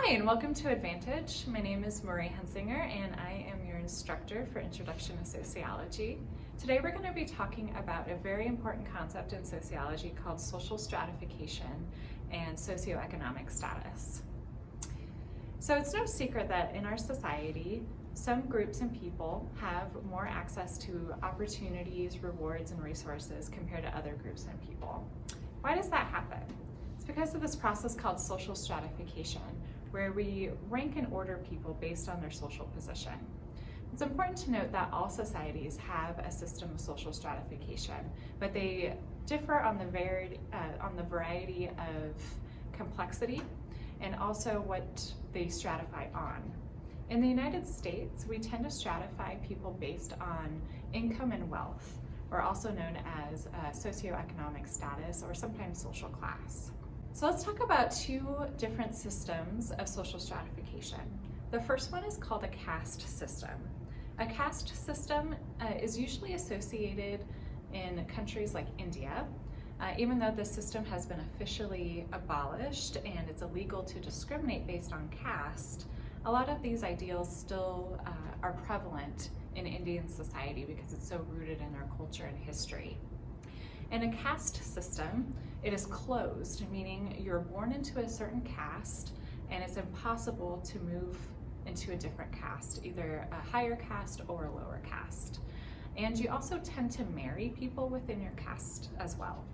Hi, and welcome to EdVantage. My name is Marie Huntsinger, and I am your instructor for Introduction to Sociology. Today we're going to be talking about a very important concept in sociology called social stratification and socioeconomic status. So it's no secret that in our society, some groups and people have more access to opportunities, rewards, and resources compared to other groups and people. Why does that happen? It's because of this process called social stratification, where we rank and order people based on their social position. It's important to note that all societies have a system of social stratification, but they differ on the variety of complexity and also what they stratify on. In the United States, we tend to stratify people based on income and wealth, or also known as socioeconomic status or sometimes social class. So let's talk about two different systems of social stratification. The first one is called a caste system. A caste system is usually associated in countries like India. Even though this system has been officially abolished and it's illegal to discriminate based on caste, a lot of these ideals still are prevalent in Indian society because it's so rooted in their culture and history. In a caste system, it is closed, meaning you're born into a certain caste and it's impossible to move into a different caste, either a higher caste or a lower caste. And you also tend to marry people within your caste as well.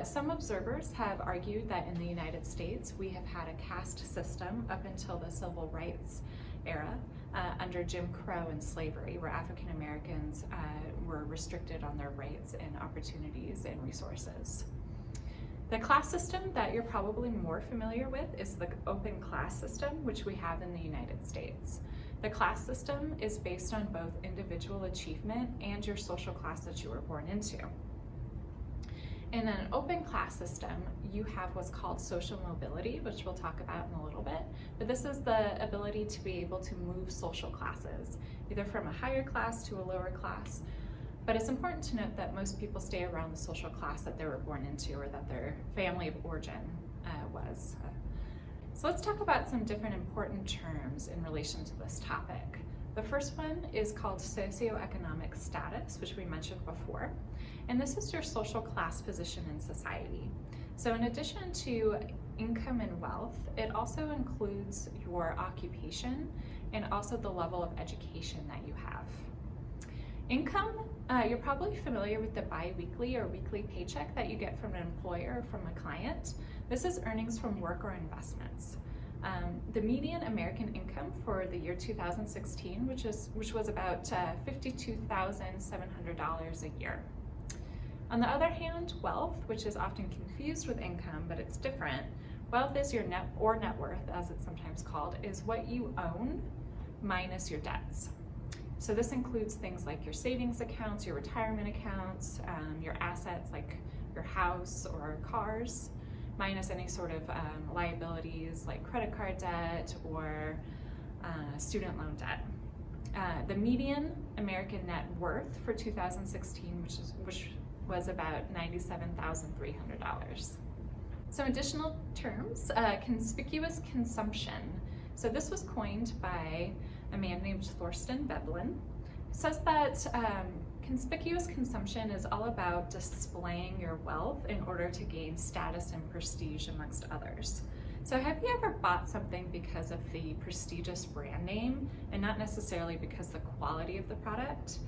Some observers have argued that in the United States, we have had a caste system up until the civil rights era under Jim Crow and slavery, where African Americans were restricted on their rights and opportunities and resources. The class system that you're probably more familiar with is the open class system, which we have in the United States. The class system is based on both individual achievement and your social class that you were born into. In an open class system, you have what's called social mobility, which we'll talk about in a little bit, but this is the ability to be able to move social classes, either from a higher class to a lower class. But it's important to note that most people stay around the social class that they were born into or that their family of origin was. So let's talk about some different important terms in relation to this topic. The first one is called socioeconomic status, which we mentioned before, and this is your social class position in society. So in addition to income and wealth, it also includes your occupation and also the level of education that you have. Income, you're probably familiar with the bi-weekly or weekly paycheck that you get from an employer or from a client. This is earnings from work or investments. The median American income for the year 2016, which was about $52,700 a year. On the other hand, wealth, which is often confused with income, but it's different. Wealth is your net worth, as it's sometimes called, is what you own minus your debts. So this includes things like your savings accounts, your retirement accounts, your assets like your house or cars, minus any sort of liabilities like credit card debt or student loan debt. The median American net worth for 2016, which was about $97,300. Some additional terms, conspicuous consumption. So this was coined by a man named Thorsten Veblen. It says that conspicuous consumption is all about displaying your wealth in order to gain status and prestige amongst others. So have you ever bought something because of the prestigious brand name and not necessarily because the quality of the product?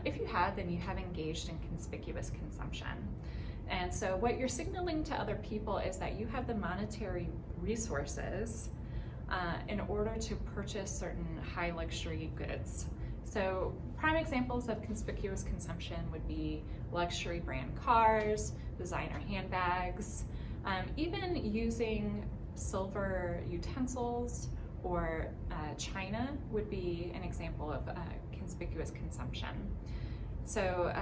If you have, then you have engaged in conspicuous consumption. And so what you're signaling to other people is that you have the monetary resources in order to purchase certain high luxury goods. So prime examples of conspicuous consumption would be luxury brand cars, designer handbags, even using silver utensils or china would be an example of conspicuous consumption. So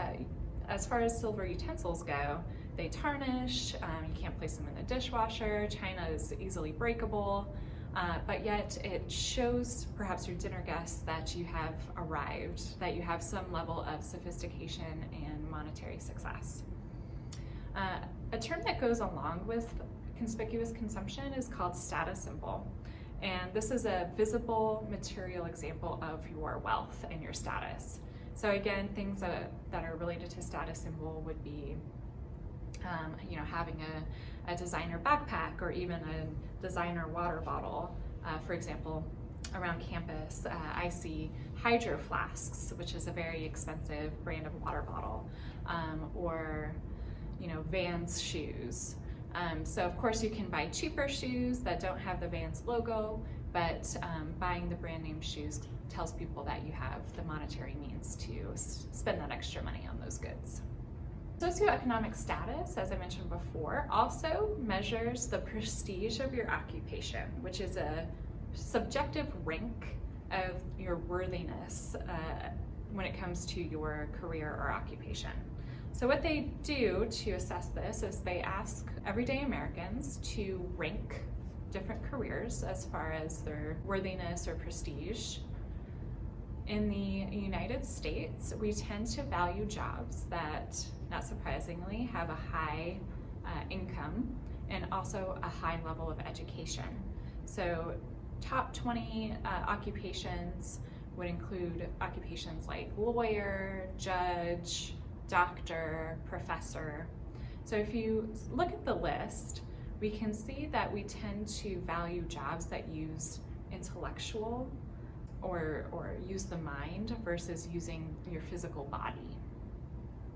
as far as silver utensils go, they tarnish, you can't place them in the dishwasher, china is easily breakable, but yet it shows perhaps your dinner guests that you have arrived, that you have some level of sophistication and monetary success. A term that goes along with Conspicuous consumption is called status symbol. And this is a visible material example of your wealth and your status. So again, things that are related to status symbol would be having a designer backpack or even a designer water bottle. For example, around campus, I see Hydro Flasks, which is a very expensive brand of water bottle, or Vans shoes. So of course you can buy cheaper shoes that don't have the Vans logo, but buying the brand name shoes tells people that you have the monetary means to spend that extra money on those goods. Socioeconomic status, as I mentioned before, also measures the prestige of your occupation, which is a subjective rank of your worthiness when it comes to your career or occupation. So what they do to assess this is they ask everyday Americans to rank different careers as far as their worthiness or prestige. In the United States, we tend to value jobs that, not surprisingly, have a high income and also a high level of education. So top 20 occupations would include occupations like lawyer, judge, doctor, professor. So if you look at the list, we can see that we tend to value jobs that use intellectual or use the mind versus using your physical body.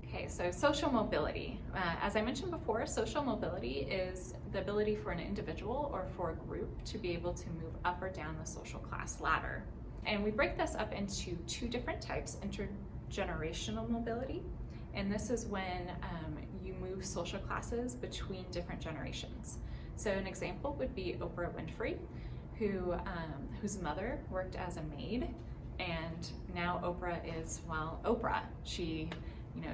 Okay, so social mobility. As I mentioned before, social mobility is the ability for an individual or for a group to be able to move up or down the social class ladder. And we break this up into two different types: intergenerational mobility, and this is when you move social classes between different generations. So an example would be Oprah Winfrey, whose mother worked as a maid, and now Oprah is, Oprah. She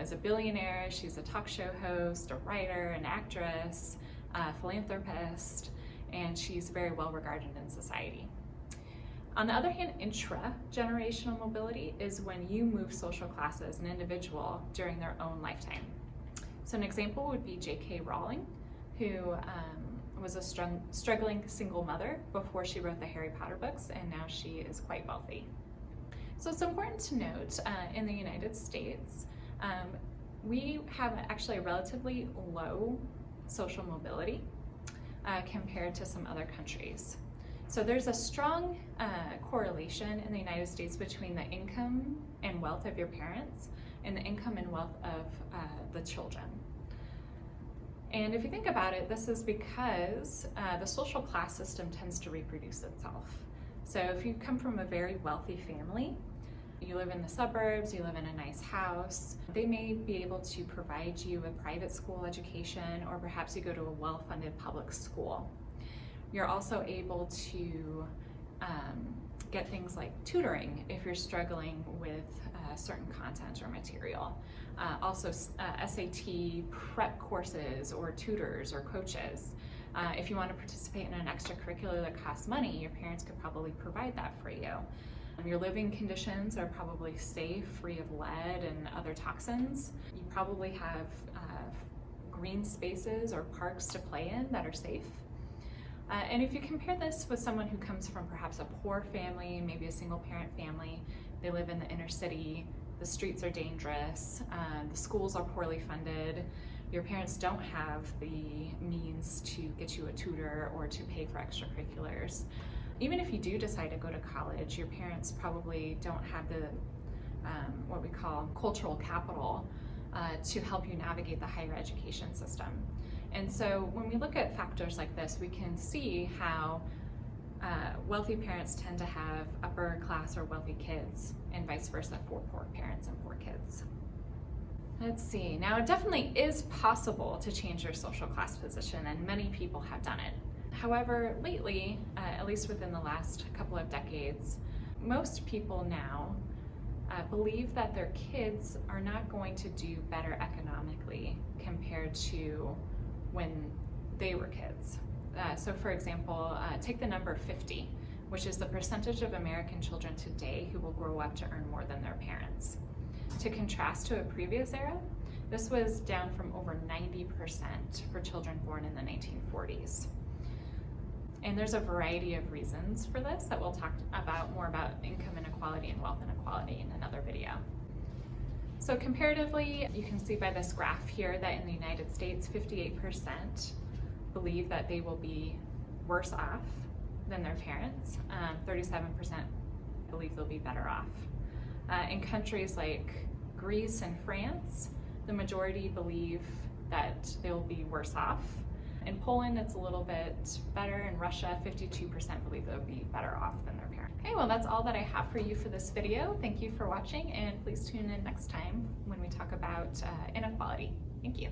is a billionaire, she's a talk show host, a writer, an actress, a philanthropist, and she's very well regarded in society. On the other hand, intra-generational mobility is when you move social classes as an individual during their own lifetime. So an example would be J.K. Rowling, who was a struggling single mother before she wrote the Harry Potter books, and now she is quite wealthy. So it's important to note in the United States, we have actually a relatively low social mobility compared to some other countries. So there's a strong correlation in the United States between the income and wealth of your parents and the income and wealth of the children. And if you think about it, this is because the social class system tends to reproduce itself. So if you come from a very wealthy family, you live in the suburbs, you live in a nice house, they may be able to provide you a private school education, or perhaps you go to a well-funded public school. You're also able to get things like tutoring if you're struggling with certain content or material. Also SAT prep courses or tutors or coaches. If you want to participate in an extracurricular that costs money, your parents could probably provide that for you. Your living conditions are probably safe, free of lead and other toxins. You probably have green spaces or parks to play in that are safe. And if you compare this with someone who comes from perhaps a poor family, maybe a single parent family, they live in the inner city, the streets are dangerous, the schools are poorly funded, your parents don't have the means to get you a tutor or to pay for extracurriculars. Even if you do decide to go to college, your parents probably don't have the what we call cultural capital to help you navigate the higher education system. And so when we look at factors like this, we can see how wealthy parents tend to have upper class or wealthy kids, and vice versa for poor parents and poor kids. Let's see, now it definitely is possible to change your social class position, and many people have done it. However, lately, at least within the last couple of decades, most people now believe that their kids are not going to do better economically compared to when they were kids. So for example, take the number 50, which is the percentage of American children today who will grow up to earn more than their parents. To contrast to a previous era, This was down from over 90% for children born in the 1940s. And there's a variety of reasons for this that we'll talk more about income inequality and wealth inequality in another video. So comparatively, you can see by this graph here that in the United States, 58% believe that they will be worse off than their parents. 37% believe they'll be better off. In countries like Greece and France, the majority believe that they'll be worse off. In Poland, it's a little bit better. In Russia, 52% believe they'll be better off than their parents. Okay, well, that's all that I have for you for this video. Thank you for watching, and please tune in next time when we talk about inequality. Thank you.